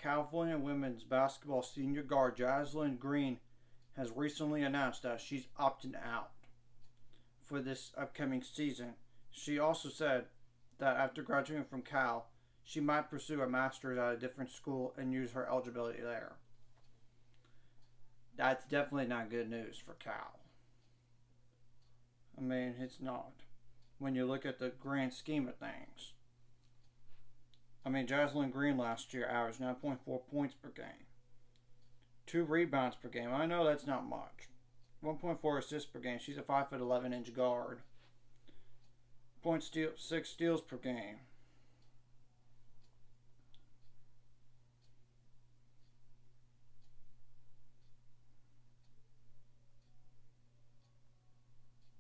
California women's basketball senior guard Jazlen Green has recently announced that she's opting out for this upcoming season. She also said that after graduating from Cal, she might pursue a master's at a different school and use her eligibility there. That's definitely not good news for Cal. I mean, it's not. When you look at the grand scheme of things. I mean, Jazlen Green last year averaged 9.4 points per game, 2 rebounds per game. I know that's not much. 1.4 assists per game. She's a 5'11" guard. Point steal, 6 steals per game.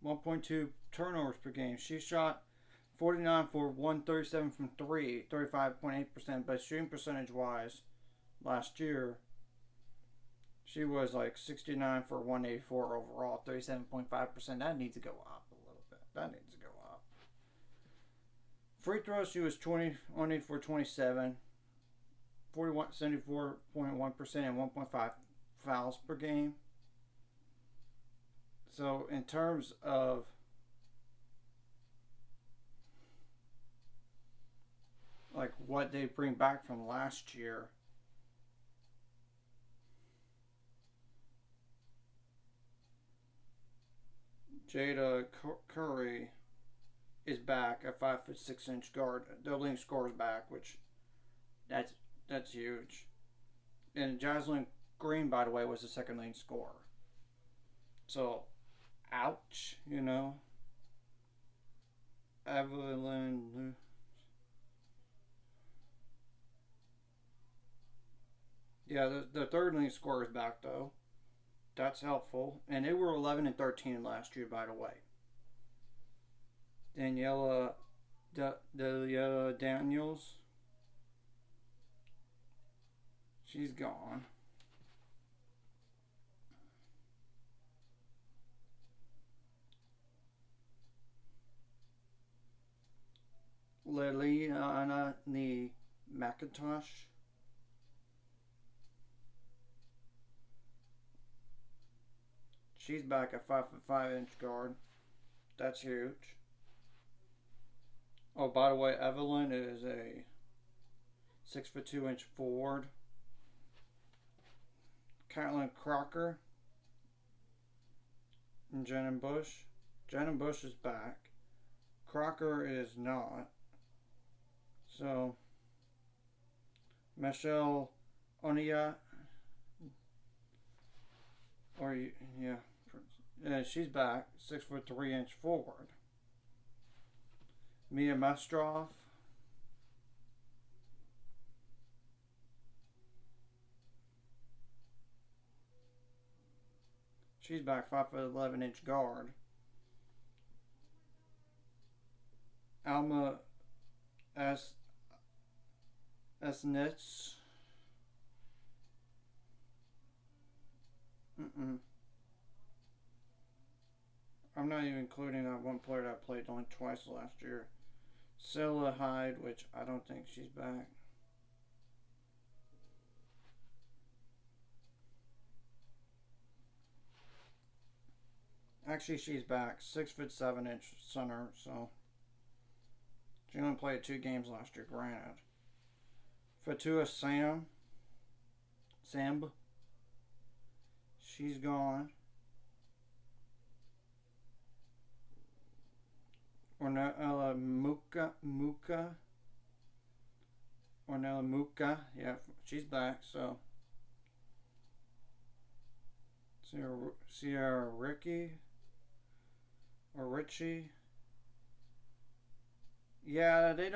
.2 turnovers per game. She shot 49 for 137 from 3, 35.8%, but shooting percentage wise, last year, she was like 69 for 184 overall, 37.5%. That needs to go up a little bit. That needs to go up. Free throws, she was 20 for 27, 74.1%, and 1.5 fouls per game. So in terms of like what they bring back from last year, Jada Curry is back, a 5'6" guard. The leading scorer is back, which that's huge. And Jazlen Green, by the way, was the second leading scorer. So, ouch, you know. Evelyn. Yeah, the third leading scorer is back though. That's helpful. And they were 11 and 13 last year, by the way. Daniela Daniels. She's gone. Liliana McIntosh. She's back at 5'5" guard. That's huge. Oh, by the way, Evelyn is a 6'2" forward. Caitlin Crocker and Jenna Bush. Jenna Bush is back. Crocker is not. So, Michelle Onia, or yeah, she's back, 6'3" forward. Mia Mastrov, she's back, 5'11" guard. Alma Esnitz. I'm not even including that one player that played only twice last year. Scylla Hyde, which I don't think she's back. Actually, she's back. 6'7" center, so she only played 2 games last year, granted. Fatua Samb, she's gone. Ornella Muka, yeah, she's back. So Sierra Ricky or Richie. Yeah, they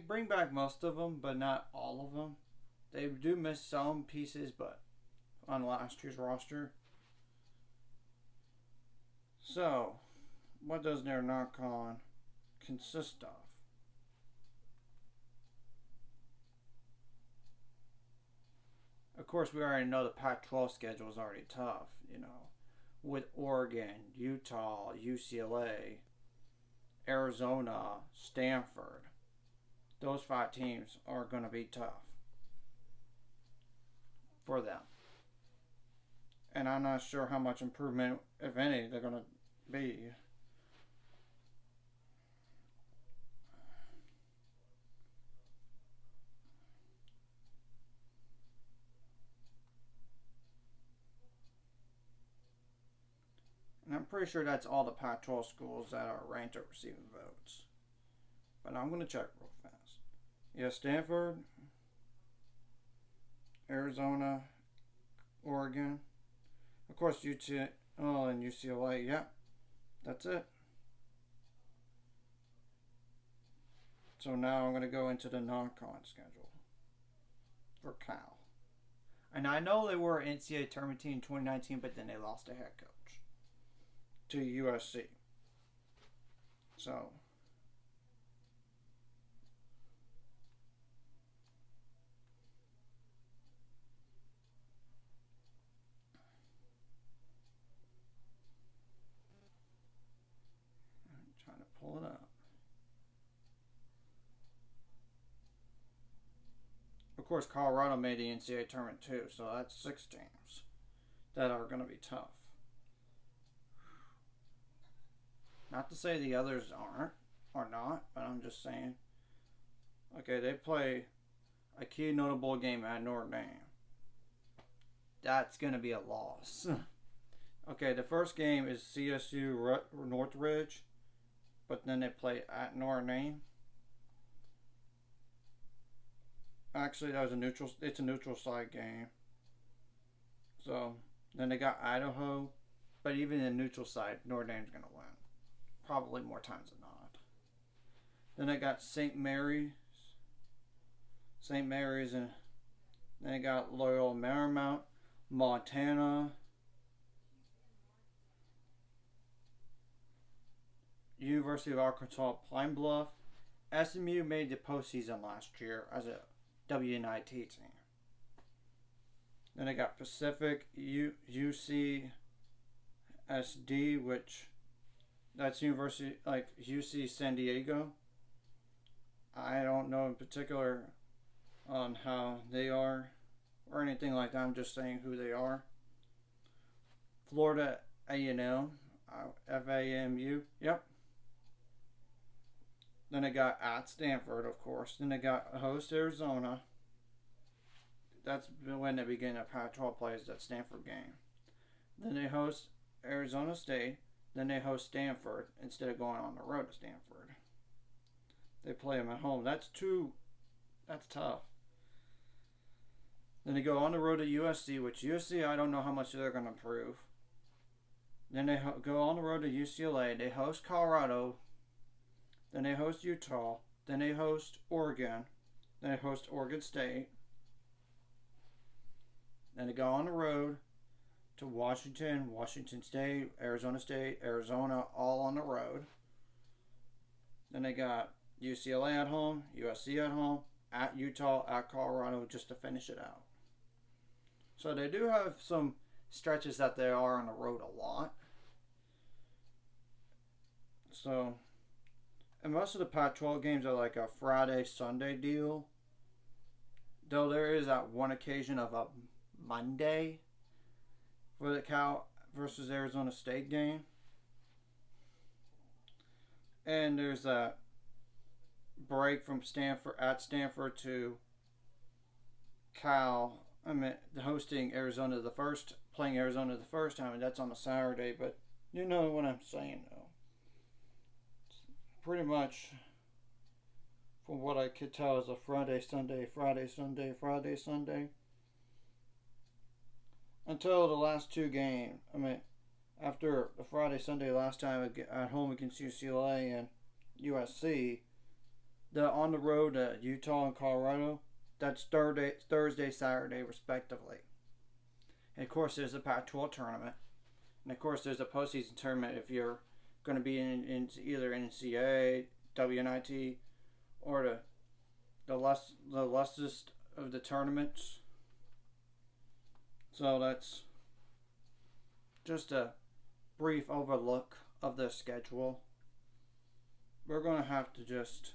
bring back most of them, but not all of them. They do miss some pieces, but on last year's roster. So, what does their knock-on consist of? Of course, we already know the Pac-12 schedule is already tough, you know, with Oregon, Utah, UCLA, Arizona, Stanford. Those 5 teams are going to be tough. for them. And I'm not sure how much improvement, if any, they're going to be. And I'm pretty sure that's all the Pac-12 schools that are ranked are receiving votes. But I'm going to check real fast. Yeah, Stanford, Arizona, Oregon, of course UT, oh, and UCLA. Yeah, that's it. So now I'm going to go into the non-con schedule for Cal. And I know they were NCAA tournament team in 2019, but then they lost their head coach to USC. So I'm trying to pull it up. Of course, Colorado made the NCAA tournament too, so that's 6 teams that are going to be tough. Not to say the others aren't or not, but I'm just saying. Okay, they play a key notable game at Notre Dame. That's going to be a loss. Okay, the first game is CSU Northridge, but then they play at Notre Dame. Actually, that was a neutral. It's a neutral site game. So then they got Idaho, but even in neutral site, Notre Dame's gonna win, probably more times than not. Then they got St. Mary's, and then they got Loyola Marymount, Montana, University of Arkansas Pine Bluff. SMU made the postseason last year as a WNIT team. Then I got Pacific, UCSD, which that's University like UC San Diego. I don't know in particular on how they are or anything like that. I'm just saying who they are. Florida A&M, FAMU. Yep. Then I got at Stanford, of course. Then I got host Arizona. That's when they begin a Pac-12 plays that Stanford game. Then they host Arizona State. Then they host Stanford instead of going on the road to Stanford. They play them at home. That's tough. Then they go on the road to USC, which USC I don't know how much they're going to improve. Then they go on the road to UCLA. They host Colorado. Then they host Utah. Then they host Oregon. Then they host Oregon State. Then they go on the road to Washington, Washington State, Arizona, all on the road. Then they got UCLA at home, USC at home, at Utah, at Colorado, just to finish it out. So they do have some stretches that they are on the road a lot. So, and most of the Pac-12 games are like a Friday, Sunday deal. Though there is that one occasion of a Monday for the Cal versus Arizona State game. And there's that break from Stanford to Cal. I mean, hosting Arizona playing Arizona the first time, and that's on a Saturday, but you know what I'm saying though. Pretty much, from what I could tell, is a Friday, Sunday, Friday, Sunday, Friday, Sunday. Until the last 2 games. I mean, after the Friday, Sunday last time at home against UCLA and USC, on the road to Utah and Colorado, that's Thursday, Saturday, respectively. And of course, there's a Pac-12 tournament. And of course, there's a postseason tournament if you're going to be in either NCAA, WNIT, or the lessest of the tournaments. So that's just a brief overlook of the schedule. We're going to have to just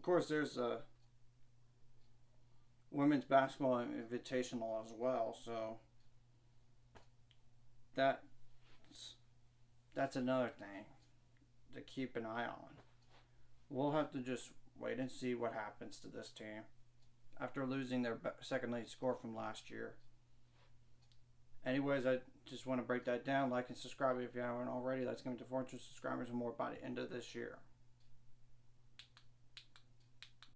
course, there's a women's basketball invitational as well, so that's another thing to keep an eye on. We'll have to just wait and see what happens to this team after losing their second lead score from last year. Anyways, I just want to break that down. Like and subscribe if you haven't already. Let's get to 400 subscribers and more by the end of this year.